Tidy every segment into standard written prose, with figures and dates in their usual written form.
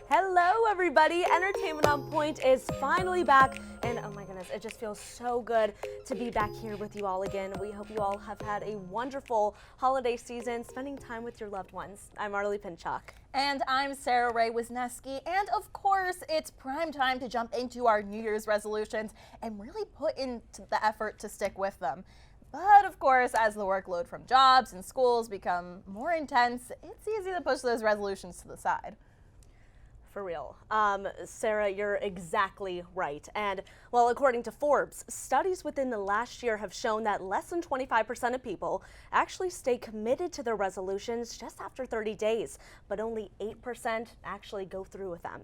Hello everybody, Entertainment on Point is finally back, and oh my goodness, it just feels so good to be back here with you all again. We hope you all have had a wonderful holiday season, spending time with your loved ones. I'm Arlie Pinchuk. And I'm Sarah Ray Wisniewski, and of course, it's prime time to jump into our New Year's resolutions and really put into the effort to stick with them. But of course, as the workload from jobs and schools become more intense, it's easy to push those resolutions to the side. For real. Sarah, you're exactly right. And well, according to Forbes, studies within the last year have shown that less than 25% of people actually stay committed to their resolutions just after 30 days, but only 8% actually go through with them.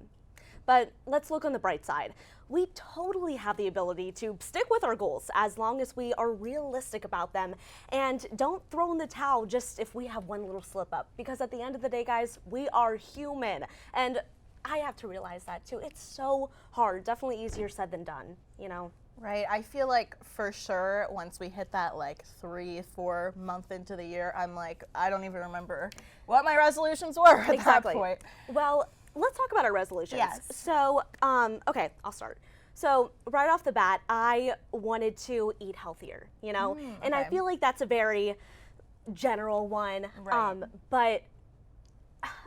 But let's look on the bright side. We totally have the ability to stick with our goals as long as we are realistic about them and don't throw in the towel just if we have one little slip up. Because at the end of the day, guys, we are human. And I have to realize that too. It's so hard, definitely easier said than done, you know? Right, I feel like for sure once we hit that like 3-4 month into the year, I'm like, I don't even remember what my resolutions were at that point. Well, let's talk about our resolutions. Yes. So, okay, I'll start. So right off the bat, I wanted to eat healthier, you know? And I feel like that's a very general one. Right. But,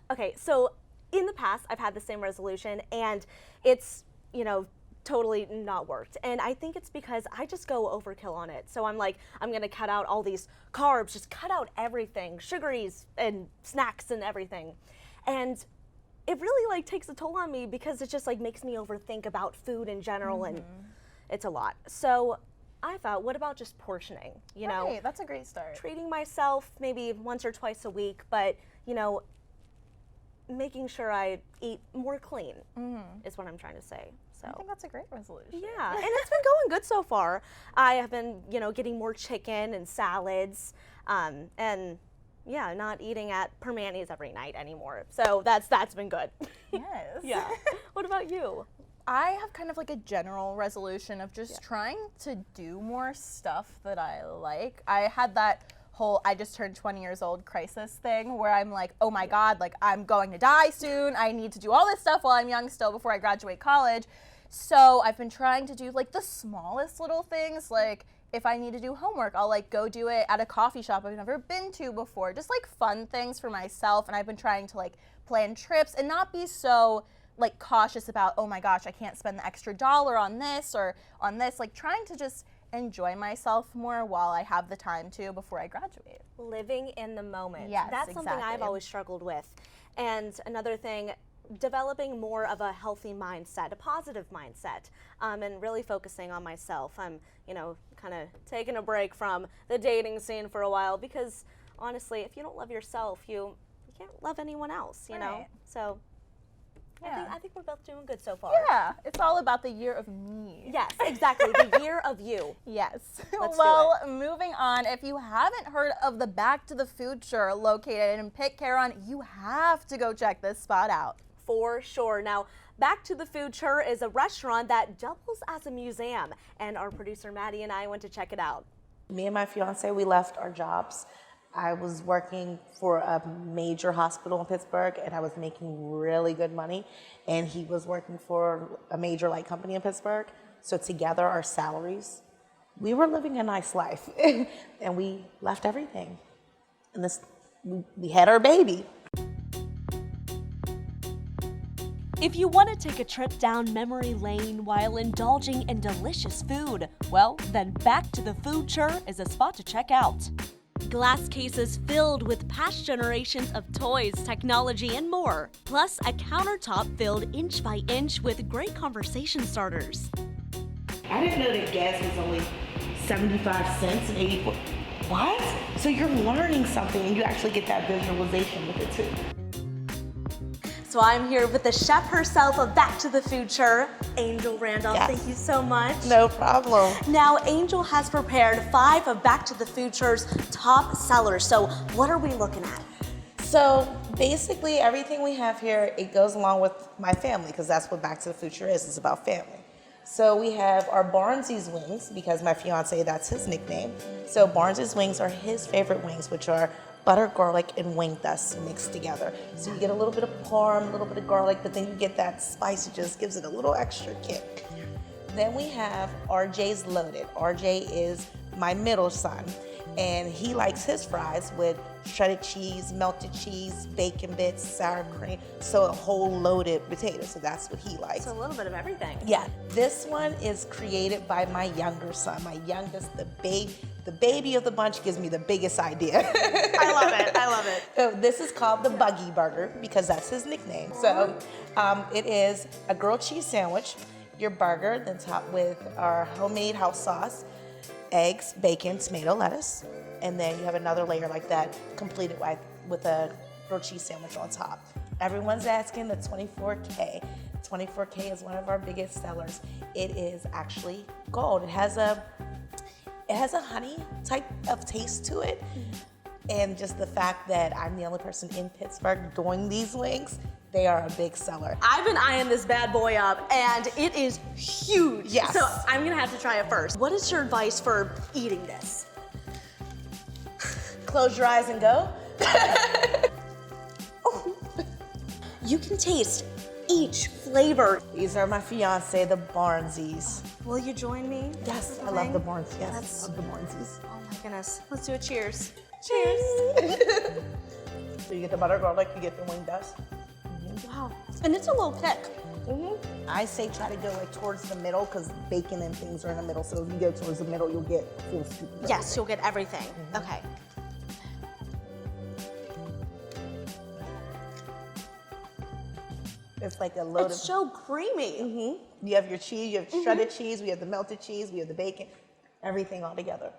okay, so in the past, I've had the same resolution and it's, you know, totally not worked. And I think it's because I just go overkill on it. So I'm like, I'm gonna cut out all these carbs, just cut out everything, sugaries and snacks and everything. And it really like takes a toll on me because it just like makes me overthink about food in general and it's a lot. So I thought, what about just portioning, you know? Right, that's a great start. Treating myself maybe once or twice a week, but you know, making sure I eat more clean is what I'm trying to say. So I think that's a great resolution. yeah, and it's been going good so far. I have been, you know, getting more chicken and salads, and yeah, not eating at Permani's every night anymore. So that's been good. Yes. Yeah. What about you? I have kind of like a general resolution of just trying to do more stuff that I like. I had that whole I just turned 20 years old crisis thing where I'm like, oh my God, like I'm going to die soon. I need to do all this stuff while I'm young still before I graduate college. So I've been trying to do like the smallest little things. Like if I need to do homework, I'll like go do it at a coffee shop I've never been to before. Just like fun things for myself. And I've been trying to like plan trips and not be so like cautious about, oh my gosh, I can't spend the extra dollar on this or on this. Like trying to just enjoy myself more while I have the time to before I graduate. Living in the moment. Yes, that's something I've always struggled with. And another thing, developing more of a healthy mindset, a positive mindset, and really focusing on myself. I'm, you know, kind of taking a break from the dating scene for a while because honestly, if you don't love yourself, you can't love anyone else, you know? So yeah. I think we're both doing good so far. Yeah, it's all about the year of me. Yes, exactly, the year of you. Yes. Let's well, moving on, if you haven't heard of the Back to the Future located in Pittsburgh, you have to go check this spot out. For sure. Now, Back to the Future is a restaurant that doubles as a museum, and our producer Maddie and I went to check it out. Me and my fiance, we left our jobs. I was working for a major hospital in Pittsburgh and I was making really good money, and he was working for a major light company in Pittsburgh. So together our salaries, we were living a nice life and we left everything. And we had our baby. If you want to take a trip down memory lane while indulging in delicious food, well, then Back to the Future is a spot to check out. Glass cases filled with past generations of toys, technology, and more, plus a countertop filled inch by inch with great conversation starters. I didn't know that gas was only 75 cents and 84. What? So you're learning something and you actually get that visualization with it too. So I'm here with the chef herself of Back to the Future, Angel Randolph. Yes. Thank you so much. No problem. Now, Angel has prepared 5 of Back to the Future's top sellers. So what are we looking at? So basically everything we have here, it goes along with my family because that's what Back to the Future is. It's about family. So we have our Barnsley's wings because my fiance, that's his nickname. So Barnsley's wings are his favorite wings, which are butter, garlic, and wing dust mixed together. So you get a little bit of parm, a little bit of garlic, but then you get that spice. It just gives it a little extra kick. Then we have RJ's Loaded. RJ is my middle son, and he likes his fries with shredded cheese, melted cheese, bacon bits, sour cream, so a whole loaded potato. So that's what he likes. So a little bit of everything. Yeah, this one is created by my younger son. My youngest, the baby of the bunch, gives me the biggest idea. I love it. I love it. So this is called the Buggy Burger because that's his nickname. So it is a grilled cheese sandwich, your burger, then topped with our homemade house sauce, eggs, bacon, tomato, lettuce, and then you have another layer like that completed with a grilled cheese sandwich on top. Everyone's asking the 24K. 24K is one of our biggest sellers. It is actually gold. It has a honey type of taste to it. And just the fact that I'm the only person in Pittsburgh doing these wings, they are a big seller. I've been eyeing this bad boy up, and it is huge. Yes. So I'm gonna have to try it first. What is your advice for eating this? Close your eyes and go. You can taste each flavor. These are my fiance, the Barnsies. Will you join me? Yes, With I love the thing? Barnsies. Yes, That's- I love the Barnsies. Oh my goodness. Let's do a cheers. Cheers. So you get the butter garlic, you get the wing dust. Wow. And it's a low kick. I say try to go like towards the middle because bacon and things are in the middle. So if you go towards the middle, you'll get a full scoop of Yes, everything. you'll get everything. Okay. It's like a load It's of. so creamy. You have your cheese, you have shredded cheese, we have the melted cheese, we have the bacon, everything all together.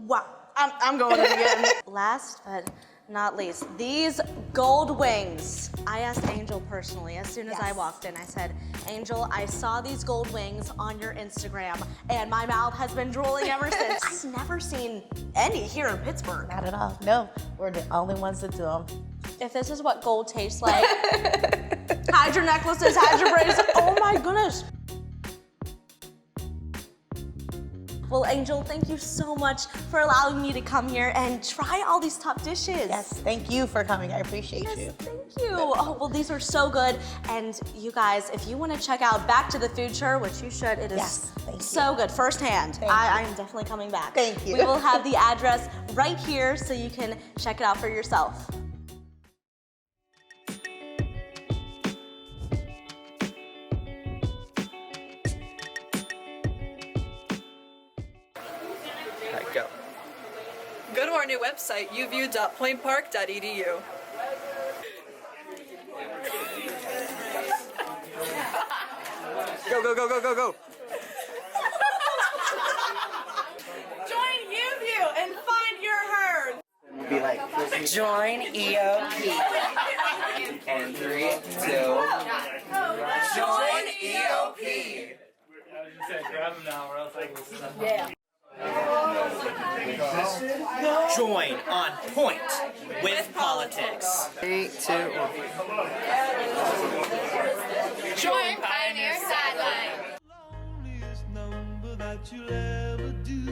Wow. I'm going in again. Last but not least, these gold wings. I asked Angel personally as soon as I Yes. walked in. I said, Angel, I saw these gold wings on your Instagram, and my mouth has been drooling ever since. I've never seen any here in Pittsburgh. Not at all. No, we're the only ones that do them. If this is what gold tastes like, hide your necklaces, hide your bracelets. Oh my goodness. Well, Angel, thank you so much for allowing me to come here and try all these top dishes. Yes, thank you for coming. I appreciate you. Yes, thank you. Oh, well, these are so good. And you guys, if you want to check out Back to the Future, which you should, it is Yes, thank you. so good, firsthand. Thank I you. am definitely coming back. Thank you. We will have the address right here so you can check it out for yourself. Alright, go. Go to our new website, uview.pointpark.edu. Go, go, go, go, go, go. Join UView and find your herd. Be like, join EOP. And 3, 2, join EOP. Join on point with politics. 3, 2, 1. Join Pioneer Sideline. loneliest number that you'll ever do.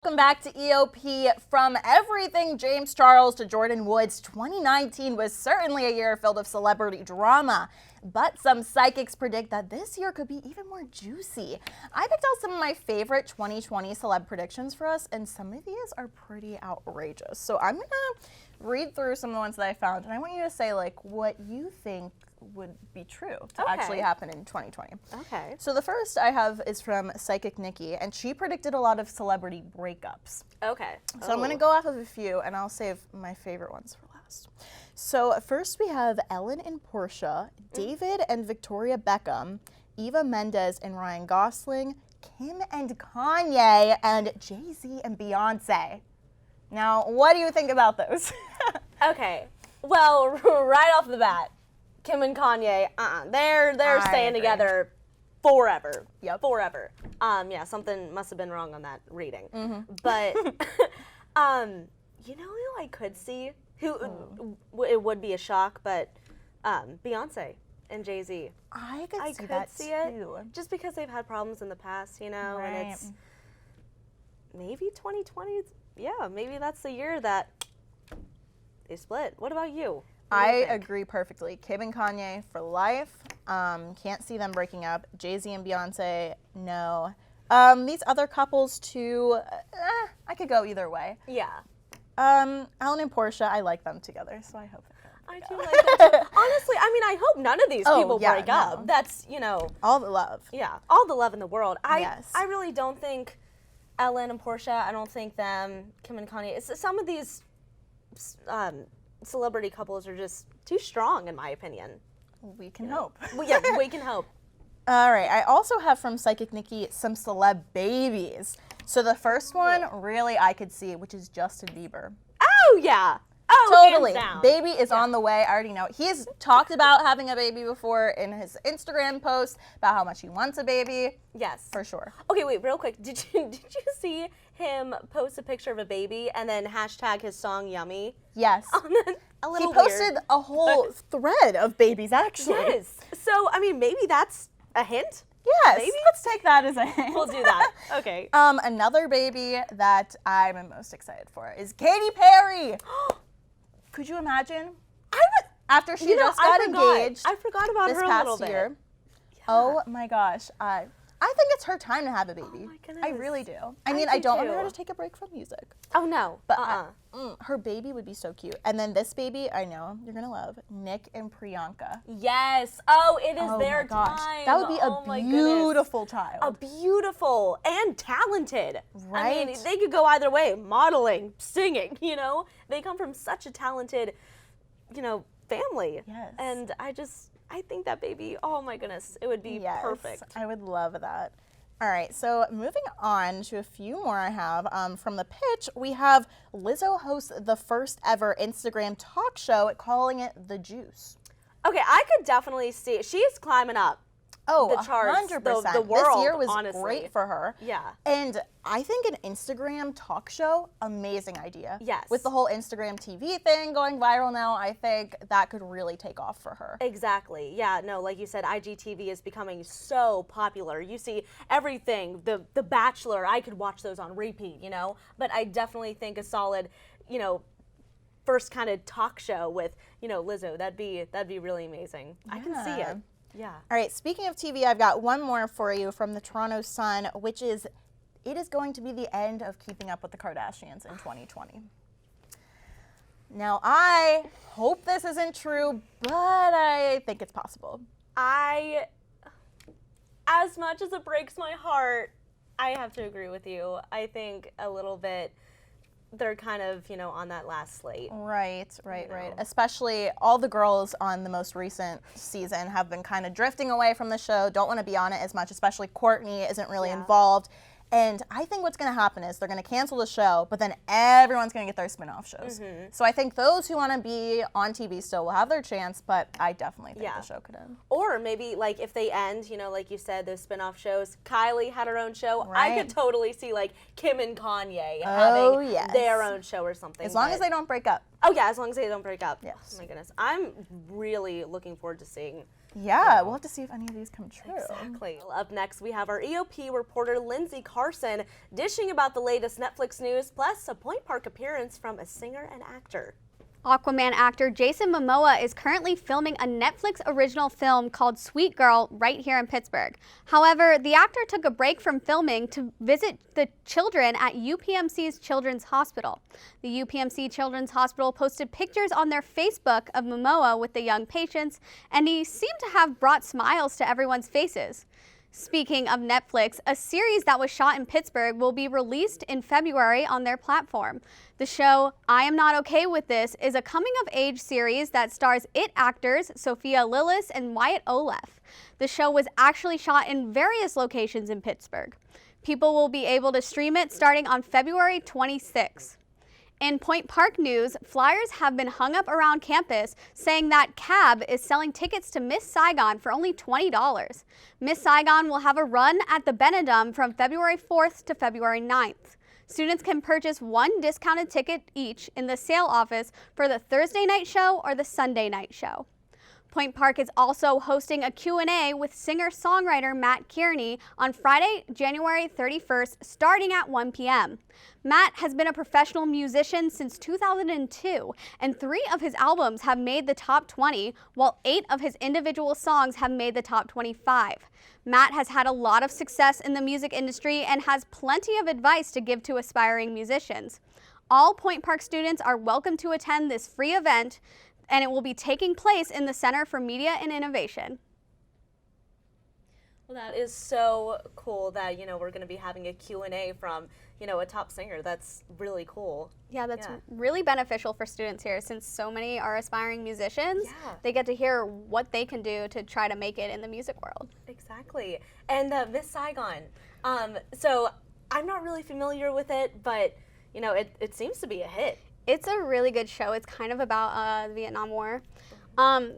Welcome back to EOP. From everything James Charles to Jordan Woods, 2019 was certainly a year filled with celebrity drama. But some psychics predict that this year could be even more juicy. I picked out some of my favorite 2020 celeb predictions for us, and some of these are pretty outrageous. So I'm gonna read through some of the ones that I found, and I want you to say like what you think would be true to actually happen in 2020. Okay. So the first I have is from Psychic Nikki, and she predicted a lot of celebrity breakups. Okay. So I'm going to go off of a few, and I'll save my favorite ones for last. So first we have Ellen and Portia, David and Victoria Beckham, Eva Mendes and Ryan Gosling, Kim and Kanye, and Jay-Z and Beyonce. Now, what do you think about those? Okay, well, right off the bat, Kim and Kanye, they're staying together forever. Yep. Forever. Yeah, something must have been wrong on that reading. But, you know who I could see? It would be a shock, but Beyonce and Jay-Z. I could I see could that see too. it, just because they've had problems in the past, you know, and Right. it's maybe 2020. Yeah, maybe that's the year that they split. What about you? What do you I think? agree perfectly. Kim and Kanye for life. Can't see them breaking up. Jay-Z and Beyonce, no. These other couples too, I could go either way. Yeah. Alan and Portia, I like them together, so I hope they go. I do like that too. Honestly, I mean, I hope none of these Oh, people yeah, break no. up. That's, you know, All the love. yeah, all the love in the world. Yes. I really don't think Ellen and Portia, I don't think them, Kim and Kanye, some of these celebrity couples are just too strong, in my opinion. We can hope. Well, yeah, we can hope. All right, I also have from Psychic Nikki some celeb babies. So the first one, really I could see, which is Justin Bieber. Oh, yeah. Oh, Totally. hands down. Baby is on the way. I already know. He's talked about having a baby before in his Instagram post about how much he wants a baby. Yes. For sure. Okay, wait, real quick. Did you see him post a picture of a baby and then hashtag his song Yummy? Yes. A He little posted weird. a whole thread of babies, actually. Yes. So, I mean, maybe that's a hint? Yes. Maybe? Let's take that as a hint. We'll do that. Okay. Another baby that I'm most excited for is Katy Perry. Could you imagine? After she just got engaged I forgot about this her a past little bit. year. Oh my gosh. I think it's her time to have a baby. Oh my I goodness. really do. I mean, do I don't want her too. to take a break from music. Oh, no. But her baby would be so cute. And then this baby, I know you're going to love, Nick and Priyanka. Yes. Oh, it is Oh their my gosh. time. That would be Oh a my goodness. beautiful child. A beautiful and talented. I mean, Right. they could go either way, modeling, singing, you know? They come from such a talented, you know, family. Yes. And I think that baby, oh my goodness, it would be Yes, perfect. I would love that. All right, so moving on to a few more I have. From The Pitch, we have Lizzo hosts the first ever Instagram talk show, calling it The Juice. Okay, I could definitely see, she's climbing up. Oh, The charts, 100%. the world, this year was honestly. great for her. Yeah. And I think an Instagram talk show, amazing idea. Yes. With the whole Instagram TV thing going viral now, I think that could really take off for her. Exactly. Yeah, no, like you said, IGTV is becoming so popular. You see everything, the Bachelor, I could watch those on repeat, you know? But I definitely think a solid, you know, first kind of talk show with, you know, Lizzo, that'd be really amazing. I can see it. Yeah. All right, speaking of TV, I've got one more for you from the Toronto Sun, which is, it is going to be the end of Keeping Up with the Kardashians in 2020. Now, I hope this isn't true, but I think it's possible. As much as it breaks my heart, I have to agree with you. I think a little bit they're kind of, you know, on that last slate. Right. Especially all the girls on the most recent season have been kind of drifting away from the show, don't want to be on it as much, especially Courtney isn't really involved. And I think what's going to happen is they're going to cancel the show, but then everyone's going to get their spin-off shows. So I think those who want to be on TV still will have their chance, but I definitely think the show could end. Or maybe, like, if they end, you know, like you said, those spin-off shows, Kylie had her own show. I could totally see, like, Kim and Kanye having their own show or something. As long as they don't break up. Oh, yeah, as long as they don't break up. Yes. Oh, my goodness. I'm really looking forward to seeing. Yeah, we'll have to see if any of these come true. Exactly. Up next, we have our EOP reporter, Lindsay Carson, dishing about the latest Netflix news, plus a Point Park appearance from a singer and actor. Aquaman actor Jason Momoa is currently filming a Netflix original film called Sweet Girl right here in Pittsburgh. However, the actor took a break from filming to visit the children at UPMC's Children's Hospital. The UPMC Children's Hospital posted pictures on their Facebook of Momoa with the young patients, and he seemed to have brought smiles to everyone's faces. Speaking of Netflix, a series that was shot in Pittsburgh will be released in February on their platform. The show I Am Not Okay With This is a coming-of-age series that stars IT actors Sophia Lillis and Wyatt Oleff. The show was actually shot in various locations in Pittsburgh. People will be able to stream it starting on February 26. In Point Park news, flyers have been hung up around campus saying that CAB is selling tickets to Miss Saigon for only $20. Miss Saigon will have a run at the Benedum from February 4th to February 9th. Students can purchase one discounted ticket each in the sale office for the Thursday night show or the Sunday night show. Point Park is also hosting a Q&A with singer-songwriter Matt Kearney on Friday, January 31st, starting at 1 p.m. Matt has been a professional musician since 2002, and 3 of his albums have made the top 20, while 8 of his individual songs have made the top 25. Matt has had a lot of success in the music industry and has plenty of advice to give to aspiring musicians. All Point Park students are welcome to attend this free event, and it will be taking place in the Center for Media and Innovation. Well, that is so cool that, we're going to be having a Q&A from, a top singer. That's really cool. Yeah, that's really beneficial for students here since so many are aspiring musicians. Yeah. They get to hear what they can do to try to make it in the music world. Exactly. And Miss Saigon. So I'm not really familiar with it, but, it seems to be a hit. It's a really good show. It's kind of about the Vietnam War.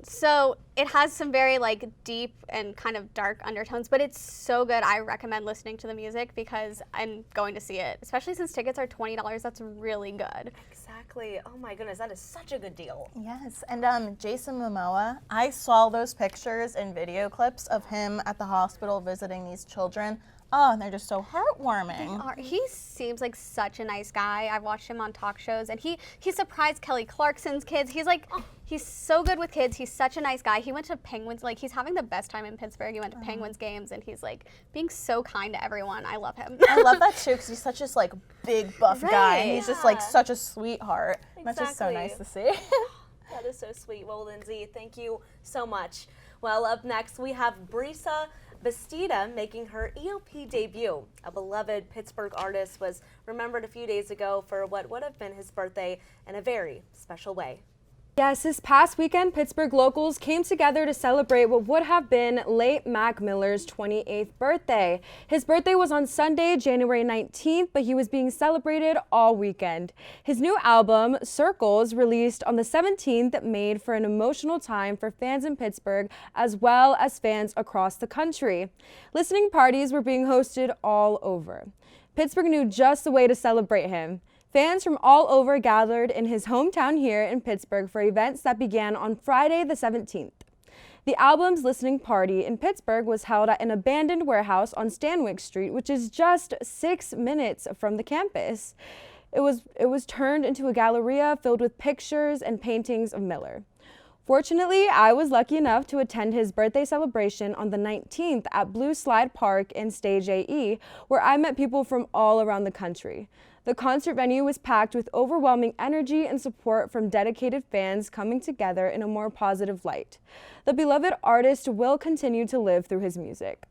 So it has some very deep and kind of dark undertones, but it's so good. I recommend listening to the music because I'm going to see it, especially since tickets are $20. That's really good. Exactly. Oh my goodness, that is such a good deal. Yes, and Jason Momoa, I saw those pictures and video clips of him at the hospital visiting these children. Oh, and they're just so heartwarming. He seems like such a nice guy. I've watched him on talk shows, and he surprised Kelly Clarkson's kids. He's so good with kids. He's such a nice guy. He went to Penguins, he's having the best time in Pittsburgh. He went to Penguins games, and he's being so kind to everyone. I love him. I love that too, because he's such this big buff guy, and he's just such a sweetheart. Exactly. That's just so nice to see. That is so sweet. Well, Lindsay, thank you so much. Well, up next we have Brisa Bastida making her EOP debut. A beloved Pittsburgh artist was remembered a few days ago for what would have been his birthday in a very special way. Yes, this past weekend, Pittsburgh locals came together to celebrate what would have been late Mac Miller's 28th birthday. His birthday was on Sunday, January 19th, but he was being celebrated all weekend. His new album, Circles, released on the 17th, made for an emotional time for fans in Pittsburgh as well as fans across the country. Listening parties were being hosted all over. Pittsburgh knew just the way to celebrate him. Fans from all over gathered in his hometown here in Pittsburgh for events that began on Friday the 17th. The album's listening party in Pittsburgh was held at an abandoned warehouse on Stanwyck Street, which is just 6 minutes from the campus. It was turned into a galleria filled with pictures and paintings of Miller. Fortunately, I was lucky enough to attend his birthday celebration on the 19th at Blue Slide Park in Stage AE, where I met people from all around the country. The concert venue was packed with overwhelming energy and support from dedicated fans coming together in a more positive light. The beloved artist will continue to live through his music.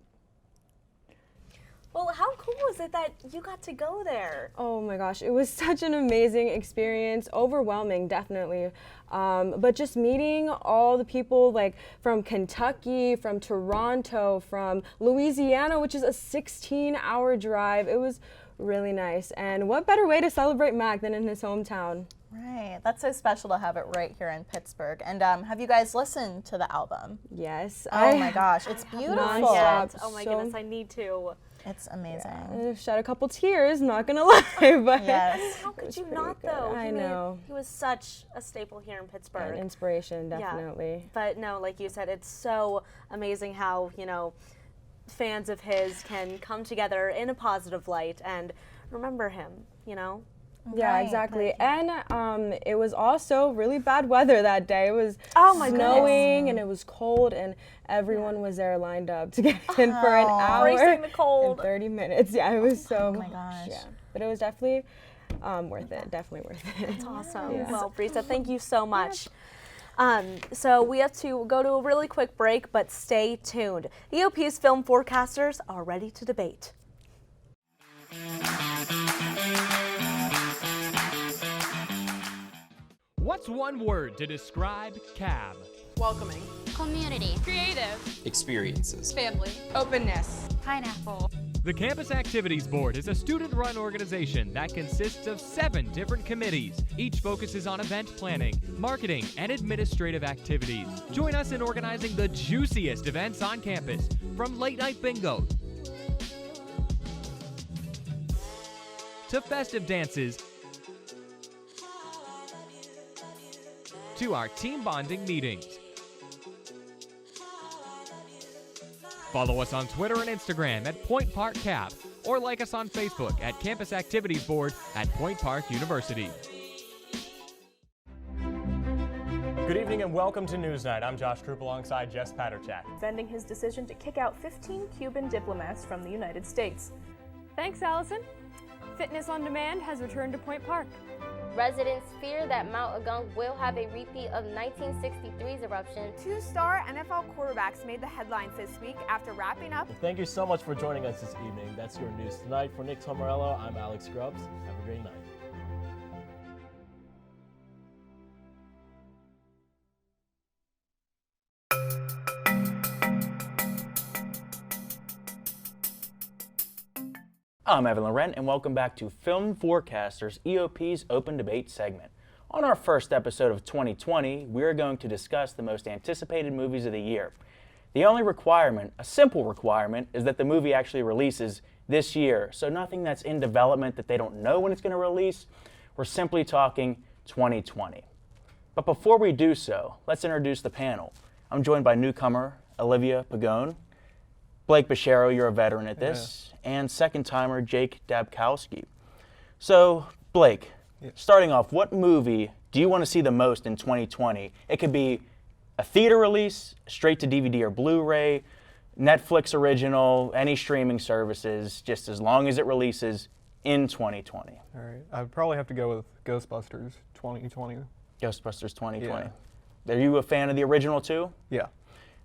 Well, how cool was it that you got to go there? Oh my gosh, it was such an amazing experience, overwhelming, definitely. But just meeting all the people from Kentucky, from Toronto, from Louisiana, which is a 16-hour drive, it was really nice. And what better way to celebrate Mac than in his hometown? Right, that's so special to have it right here in Pittsburgh. And have you guys listened to the album? Yes. Oh my gosh, it's beautiful. Oh my goodness, I need to. It's amazing. Yeah, I've shed a couple tears, not gonna lie, but yes. How could you not though? I know. He was such a staple here in Pittsburgh. An inspiration, definitely. Yeah. But no, like you said, it's so amazing how, fans of his can come together in a positive light and remember him, Yeah, exactly. And it was also really bad weather that day. It was snowing and it was cold, and everyone was there lined up to get in for an hour racing the cold. and 30 minutes. Yeah, it was so. Oh my gosh. Yeah, but it was definitely worth it. Definitely worth it. That's awesome. Yeah. Well, Brisa, thank you so much. So we have to go to a really quick break, but stay tuned. EOP's film forecasters are ready to debate. What's one word to describe CAB? Welcoming. Community. Creative. Experiences. Family. Openness. Pineapple. The Campus Activities Board is a student-run organization that consists of 7 different committees. Each focuses on event planning, marketing, and administrative activities. Join us in organizing the juiciest events on campus, from late-night bingo to festive dances to our team bonding meetings. Follow us on Twitter and Instagram at Point Park Cap, or like us on Facebook at Campus Activities Board at Point Park University. Good evening and welcome to Newsnight. I'm Josh Troop alongside Jess Paterchak. Defending his decision to kick out 15 Cuban diplomats from the United States. Thanks, Allison. Fitness on Demand has returned to Point Park. Residents fear that Mount Agung will have a repeat of 1963's eruption. 2-star NFL quarterbacks made the headlines this week after wrapping up. Well, thank you so much for joining us this evening. That's your news tonight. For Nick Tomarello, I'm Alex Grubbs. Have a great night. I'm Evan Laurent, and welcome back to Film Forecasters EOP's Open Debate segment. On our first episode of 2020, we are going to discuss the most anticipated movies of the year. The only requirement, a simple requirement, is that the movie actually releases this year. So nothing that's in development that they don't know when it's going to release. We're simply talking 2020. But before we do so, let's introduce the panel. I'm joined by newcomer Olivia Pagone, Blake Bashero, you're a veteran at this, and second-timer Jake Dabkowski. So, Blake, starting off, what movie do you want to see the most in 2020? It could be a theater release, straight to DVD or Blu-ray, Netflix original, any streaming services, just as long as it releases in 2020. All right, I'd probably have to go with Ghostbusters 2020. Ghostbusters 2020. Yeah. Are you a fan of the original too? Yeah.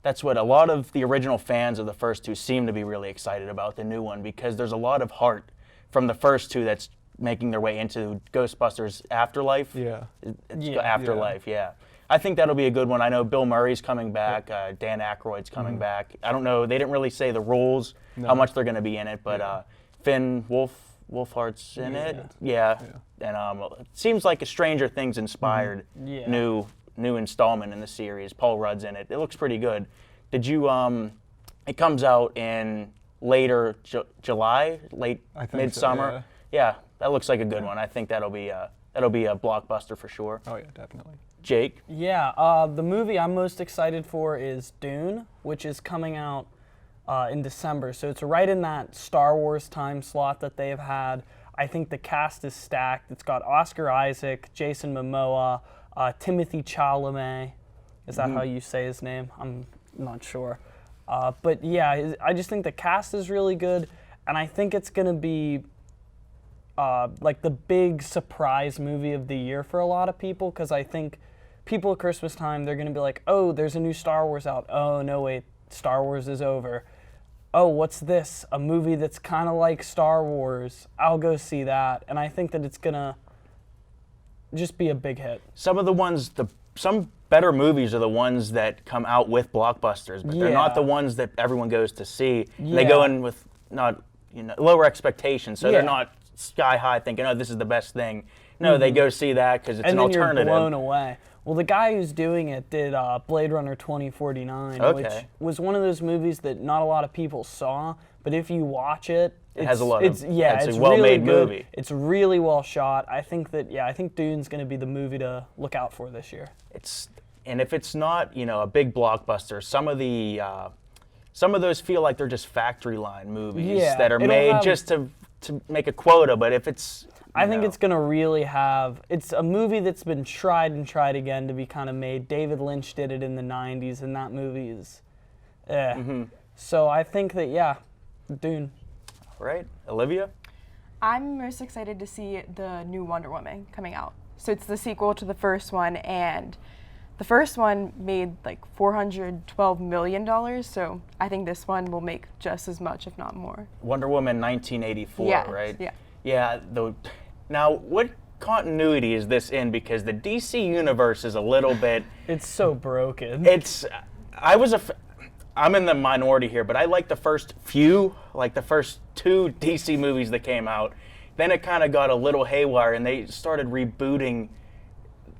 That's what a lot of the original fans of the first two seem to be really excited about the new one, because there's a lot of heart from the first two that's making their way into Ghostbusters Afterlife. Yeah. Afterlife, yeah. I think that'll be a good one. I know Bill Murray's coming back, Dan Aykroyd's coming back. I don't know, they didn't really say the rules, how much they're going to be in it, but Finn Wolfhard's in it. Yeah. And it seems like a Stranger Things inspired new installment in the series. Paul Rudd's in it. It looks pretty good. Did you, it comes out in later July, midsummer? So, yeah, that looks like a good one. I think that'll be a blockbuster for sure. Oh yeah, definitely. Jake? Yeah, the movie I'm most excited for is Dune, which is coming out in December. So it's right in that Star Wars time slot that they've had. I think the cast is stacked. It's got Oscar Isaac, Jason Momoa, Timothy Chalamet. Is that how you say his name? I'm not sure. But yeah, I just think the cast is really good, and I think it's going to be like the big surprise movie of the year for a lot of people, because I think people at Christmas time, they're going to be like, oh, there's a new Star Wars out. Oh, no, wait, Star Wars is over. Oh, what's this? A movie that's kind of like Star Wars. I'll go see that. And I think that it's going to just be a big hit. Some of the ones, some better movies are the ones that come out with blockbusters, but they're not the ones that everyone goes to see. They go in with lower expectations, so they're not sky high thinking, oh, this is the best thing. No, they go see that because it's an alternative. And then you're blown away. Well, the guy who's doing it did Blade Runner 2049, which was one of those movies that not a lot of people saw, but if you watch it, it's a really well-made movie. It's really well shot. I think Dune's going to be the movie to look out for this year. And if it's not, a big blockbuster, some of those feel like they're just factory line movies that are made just to make a quota. But if it's, I think it's going to really it's a movie that's been tried and tried again to be kind of made. David Lynch did it in the 90s, and that movie is, So I think that, Dune. Right. Olivia? I'm most excited to see the new Wonder Woman coming out. So it's the sequel to the first one, and the first one made like $412 million, so I think this one will make just as much, if not more. Wonder Woman 1984, Yes, right? yeah. Yeah. Now, what continuity is this in? Because the DC universe is a little bit. It's so broken. I'm in the minority here, but I like the first few, like the first 2 DC movies that came out. Then it kind of got a little haywire, and they started rebooting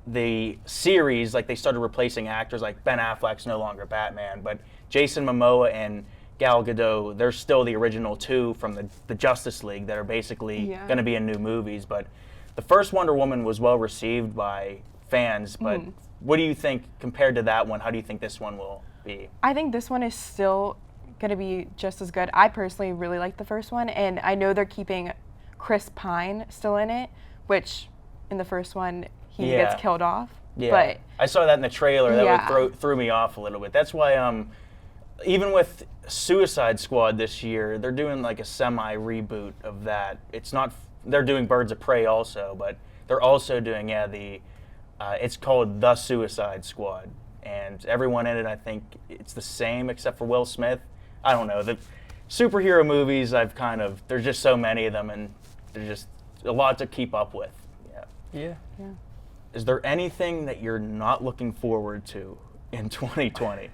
the series. Like they started replacing actors. Like Ben Affleck's no longer Batman, but Jason Momoa and Gal Gadot, they're still the original 2 from the Justice League that are basically going to be in new movies. But the first Wonder Woman was well received by fans. But what do you think compared to that one? How do you think this one will be? I think this one is still going to be just as good. I personally really like the first one, and I know they're keeping Chris Pine still in it, which in the first one he gets killed off. Yeah, but I saw that in the trailer. That threw me off a little bit. That's why even with Suicide Squad this year, they're doing like a semi-reboot of that. It's not. They're doing Birds of Prey also, but they're also doing it's called The Suicide Squad, and everyone in it, I think it's the same except for Will Smith. I don't know. The superhero movies, there's just so many of them, and there's just a lot to keep up with. Yeah. Is there anything that you're not looking forward to in 2020?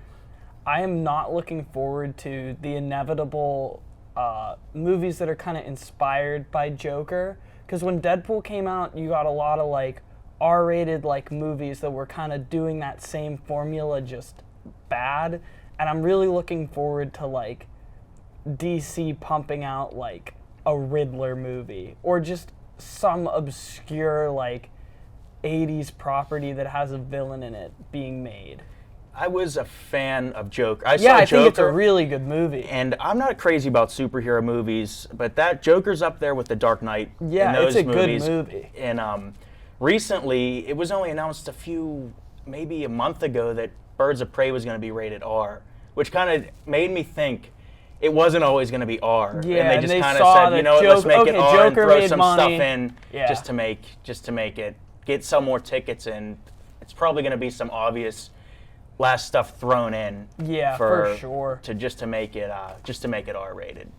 I am not looking forward to the inevitable movies that are kind of inspired by Joker. Because when Deadpool came out, you got a lot of like R-rated like movies that were kind of doing that same formula, just bad. And I'm really looking forward to like DC pumping out like a Riddler movie or just some obscure like 80s property that has a villain in it being made. I was a fan of Joker. I think it's a Joker, really good movie. And I'm not crazy about superhero movies, but that Joker's up there with The Dark Knight. Yeah, in those it's a movies. good movie. And recently, it was only announced maybe a month ago that Birds of Prey was going to be rated R, which kind of made me think it wasn't always going to be R. Yeah, and they just kind of said, you know what, let's make it R Joker and throw some money. stuff in just to make it, get some more tickets in. It's probably going to be some obvious last stuff thrown in. Yeah, for sure. Just to make it R-rated.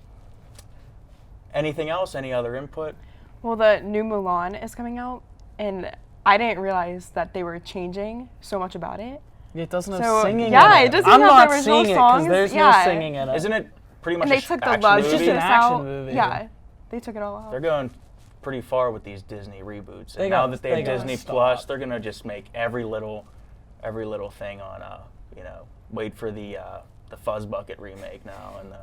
Anything else? Any other input? Well, the new Mulan is coming out, and I didn't realize that they were changing so much about it. It doesn't have singing in it. Yeah, it doesn't I'm have not the original seeing songs. it because there's no singing in it. Isn't it pretty much and they took the action love movie? It's just an action out. movie. Yeah, they took it all out. They're going pretty far with these Disney reboots. They And got- now that they they have gotta Disney stop. Plus, they're gonna just make every little thing on wait for the Fuzz Bucket remake now, and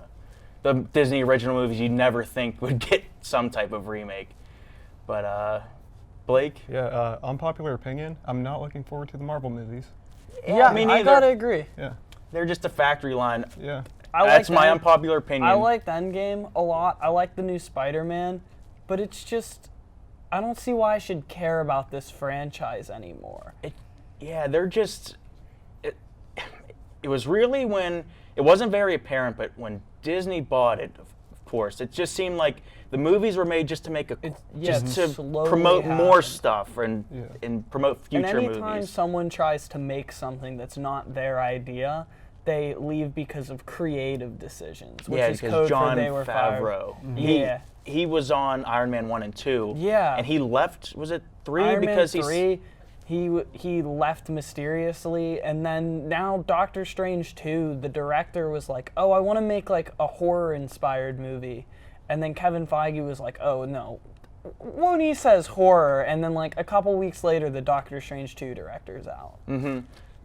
the Disney original movies you'd never think would get some type of remake. But Blake? Yeah, unpopular opinion, I'm not looking forward to the Marvel movies. Yeah, me neither. I gotta agree. Yeah. They're just a factory line. Yeah. That's my unpopular opinion. I like Endgame a lot. I like the new Spider-Man, but it's just, I don't see why I should care about this franchise anymore. They're just. It was really when it wasn't very apparent, but when Disney bought it, of course, it just seemed like the movies were made just to make just to promote more stuff and promote future and anytime movies. someone tries to make something that's not their idea, they leave because of creative decisions, which is because code John for they were Favreau. fired. Mm-hmm. He was on Iron Man 1 and 2. Yeah. And he left, was it 3? Iron because Man 3, he left mysteriously, and then now Doctor Strange 2, the director was like, oh, I want to make like a horror-inspired movie. And then Kevin Feige was like, oh, no. When he says horror, and then like a couple weeks later, the Doctor Strange 2 director's out. Mm-hmm.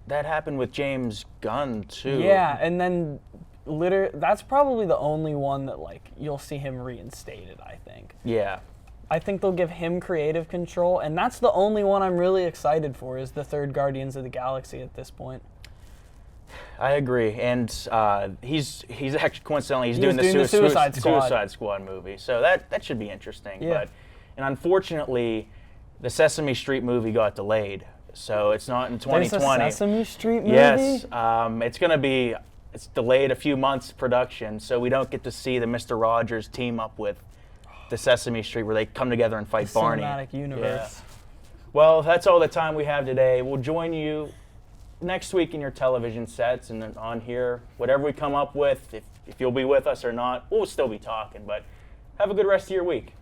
That happened with James Gunn, too. Yeah, and then that's probably the only one that like you'll see him reinstated, I think. Yeah. I think they'll give him creative control, and that's the only one I'm really excited for is the third Guardians of the Galaxy at this point. I agree, and he's actually coincidentally doing the Suicide Squad movie, so that should be interesting. Yeah. And unfortunately, the Sesame Street movie got delayed, so it's not in 2020. There's a Sesame Street movie? Yes, it's delayed a few months production, so we don't get to see the Mr. Rogers team up with the Sesame Street where they come together and fight Barney. Cinematic universe. Yeah. Well, that's all the time we have today. We'll join you next week in your television sets and then on here, whatever we come up with, if you'll be with us or not, we'll still be talking. But have a good rest of your week.